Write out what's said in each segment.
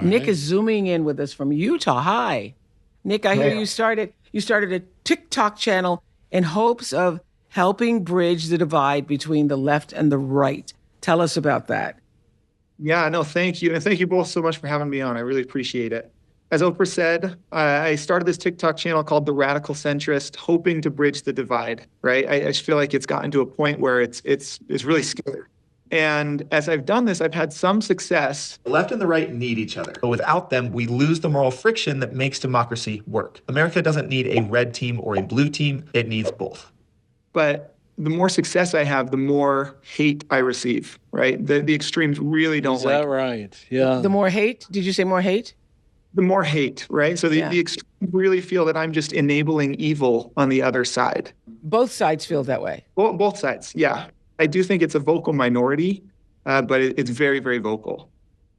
Nick right. is zooming in with us from Utah. Hi. Nick, I hear Yeah. you started a TikTok channel in hopes of helping bridge the divide between the left and the right. Tell us about that. Yeah, no, thank you. And thank you both so much for having me on. I really appreciate it. As Oprah said, I started this TikTok channel called The Radical Centrist, hoping to bridge the divide, right? I just feel like it's gotten to a point where it's really scary. And as I've done this, I've had some success. The left and the right need each other. But without them, we lose the moral friction that makes democracy work. America doesn't need a red team or a blue team, it needs both. But the more success I have, the more hate I receive, right? The extremes really don't Is like that me. right? Yeah. The more hate? Did you say more hate? The more hate, right? So Yeah. the extremes really feel that I'm just enabling evil on the other side. Both sides feel that way. Both sides, yeah. I do think it's a vocal minority, but it's very, very vocal.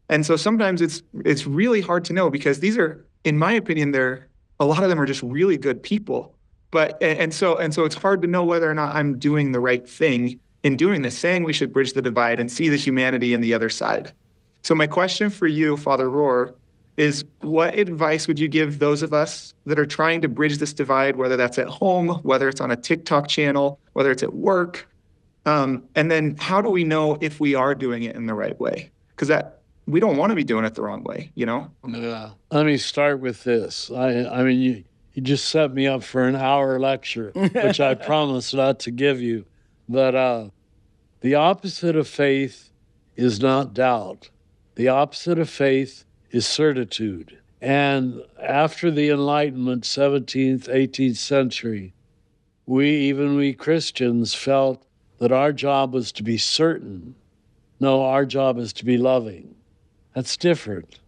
And so sometimes it's really hard to know because these are, in my opinion, they're a lot of them are just really good people. But and so it's hard to know whether or not I'm doing the right thing in doing this, saying we should bridge the divide and see the humanity in the other side. So my question for you, Father Rohr, is what advice would you give those of us that are trying to bridge this divide, whether that's at home, whether it's on a TikTok channel, whether it's at work? And then how do we know if we are doing it in the right way? Because that we don't want to be doing it the wrong way, you know? Yeah. Let me start with this. I mean, you just set me up for an hour lecture, which I promise not to give you. But the opposite of faith is not doubt. The opposite of faith is certitude. And after the Enlightenment, 17th, 18th century, we Christians felt that our job was to be certain. No, our job is to be loving. That's different.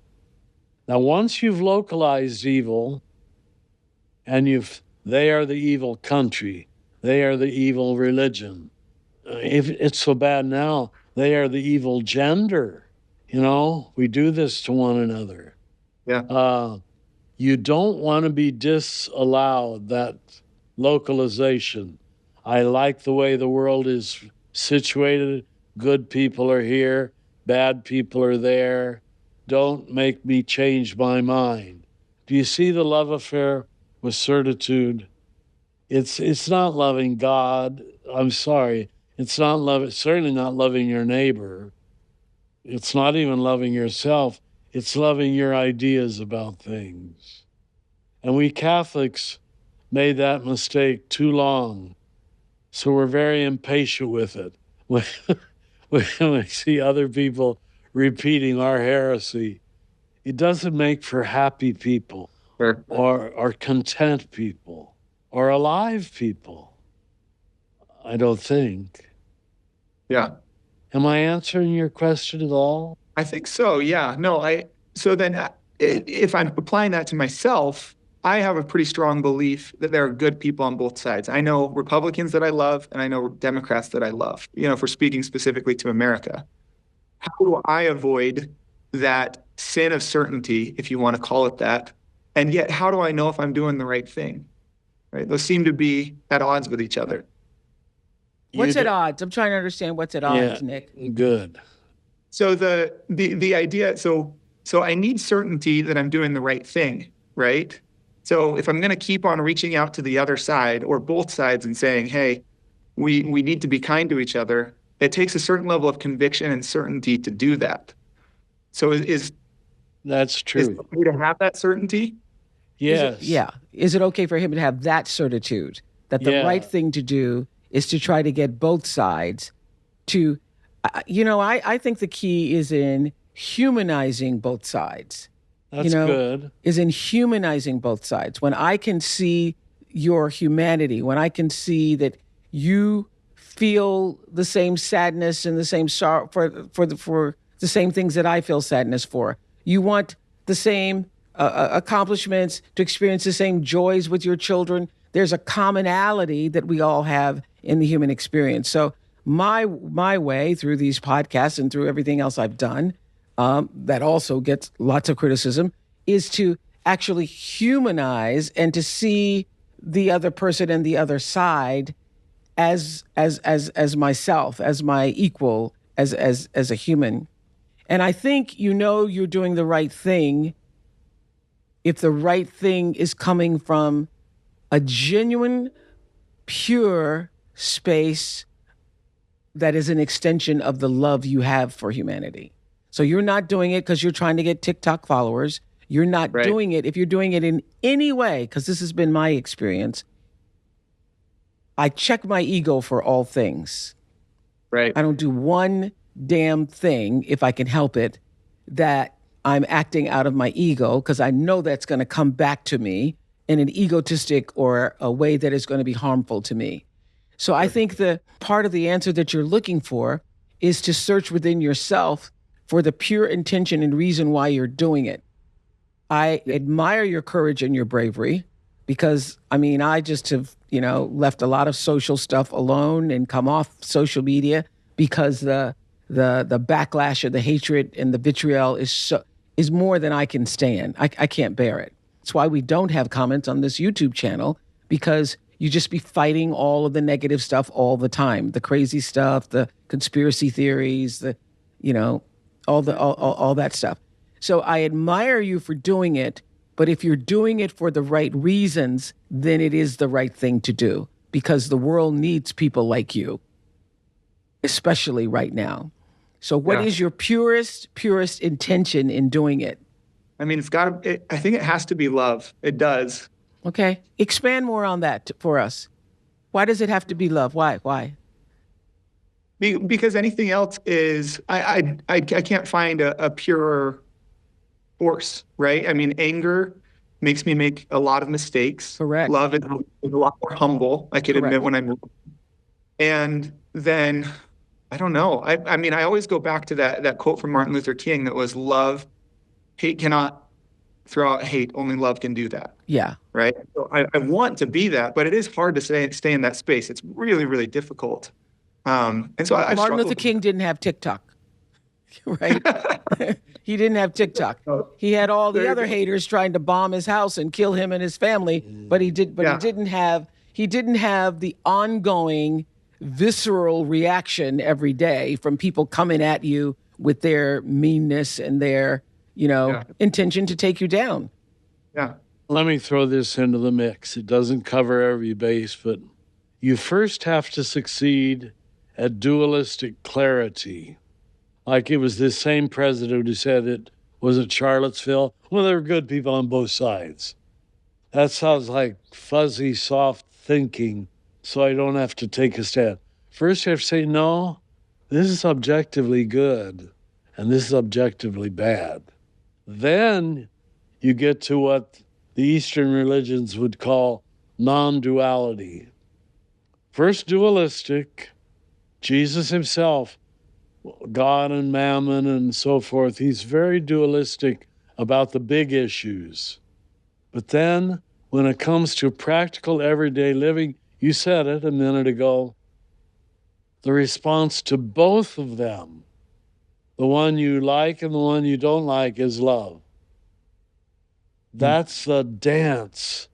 Now, once you've localized evil and they are the evil country, they are the evil religion. If it's so bad now, they are the evil gender. You know, we do this to one another. Yeah. You don't want to be disallowed that localization. I like the way the world is situated. Good people are here, bad people are there. Don't make me change my mind. Do you see the love affair with certitude? It's not loving God. I'm sorry. It's certainly not loving your neighbor. It's not even loving yourself. It's loving your ideas about things. And we Catholics made that mistake too long. So we're very impatient with it. When we see other people repeating our heresy, it doesn't make for happy people Sure. or content people or alive people, I don't think. Yeah. Am I answering your question at all? I think so. Yeah. No, so then if I'm applying that to myself, I have a pretty strong belief that there are good people on both sides. I know Republicans that I love, and I know Democrats that I love, you know, if we're speaking specifically to America. How do I avoid that sin of certainty, if you want to call it that? And yet, how do I know if I'm doing the right thing? Right? Those seem to be at odds with each other. What's at odds? I'm trying to understand what's at odds, Nick. Good. So the idea, so I need certainty that I'm doing the right thing, right? So if I'm going to keep on reaching out to the other side or both sides and saying, hey, we need to be kind to each other, it takes a certain level of conviction and certainty to do that. So That's is true. it okay to have that certainty? Yes. Yeah. Is it okay for him to have that certitude that the Yeah. right thing to do is to try to get both sides to, I think the key is in humanizing both sides. That's good. Is in humanizing both sides. When I can see your humanity, when I can see that you feel the same sadness and the same sorrow for the same things that I feel sadness for. You want the same accomplishments, to experience the same joys with your children. There's a commonality that we all have in the human experience. So my way through these podcasts and through everything else I've done, that also gets lots of criticism, is to actually humanize and to see the other person and the other side as myself, as my equal, as a human. And I think you know you're doing the right thing if the right thing is coming from a genuine, pure space that is an extension of the love you have for humanity. So you're not doing it because you're trying to get TikTok followers. You're not Right. doing it if you're doing it in any way, because this has been my experience. I check my ego for all things. Right. I don't do one damn thing, if I can help it, that I'm acting out of my ego, because I know that's going to come back to me in an egotistic or a way that is going to be harmful to me. So I think the part of the answer that you're looking for is to search within yourself for the pure intention and reason why you're doing it. I admire your courage and your bravery, because I mean, I just have, left a lot of social stuff alone and come off social media because the backlash of the hatred and the vitriol is more than I can stand. I can't bear it. That's why we don't have comments on this YouTube channel, because you just be fighting all of the negative stuff all the time, the crazy stuff, the conspiracy theories, all that stuff. So I admire you for doing it, but if you're doing it for the right reasons, then it is the right thing to do, because the world needs people like you, especially right now. So what is your purest intention in doing it? I mean, I think it has to be love. It does. Okay. Expand more on that for us. Why does it have to be love? Why? Because anything else is, I can't find a purer force, right? I mean, anger makes me make a lot of mistakes. Correct. Love is a lot more humble. I can admit when I'm wrong. And then, I don't know. I mean, I always go back to that quote from Martin Luther King that was, hate cannot throw out hate, only love can do that. Yeah. Right? So I want to be that, but it is hard to stay in that space. It's really, really difficult. And so Martin Luther King didn't have TikTok, right? He didn't have TikTok. He had all the other haters trying to bomb his house and kill him and his family, but he didn't have the ongoing visceral reaction every day from people coming at you with their meanness and their, intention to take you down. Yeah. Let me throw this into the mix. It doesn't cover every base, but you first have to succeed at dualistic clarity. Like it was this same president who said it was at Charlottesville. Well, there were good people on both sides. That sounds like fuzzy, soft thinking, so I don't have to take a stand. First, you have to say, no, this is objectively good, and this is objectively bad. Then you get to what the Eastern religions would call non-duality. First, dualistic. Jesus himself, God and mammon and so forth, he's very dualistic about the big issues. But then when it comes to practical everyday living, you said it a minute ago, the response to both of them, the one you like and the one you don't like, is love. That's the dance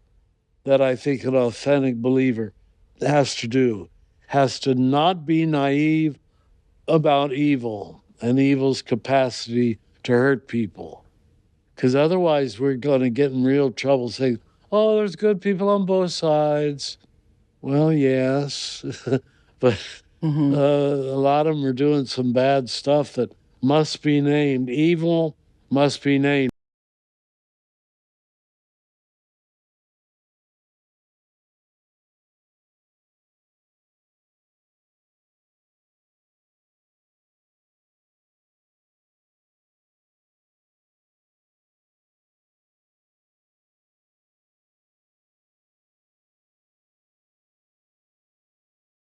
that I think an authentic believer has to do, has to not be naive about evil and evil's capacity to hurt people. Because otherwise we're going to get in real trouble saying, oh, there's good people on both sides. Well, yes, but a lot of them are doing some bad stuff that must be named. Evil must be named.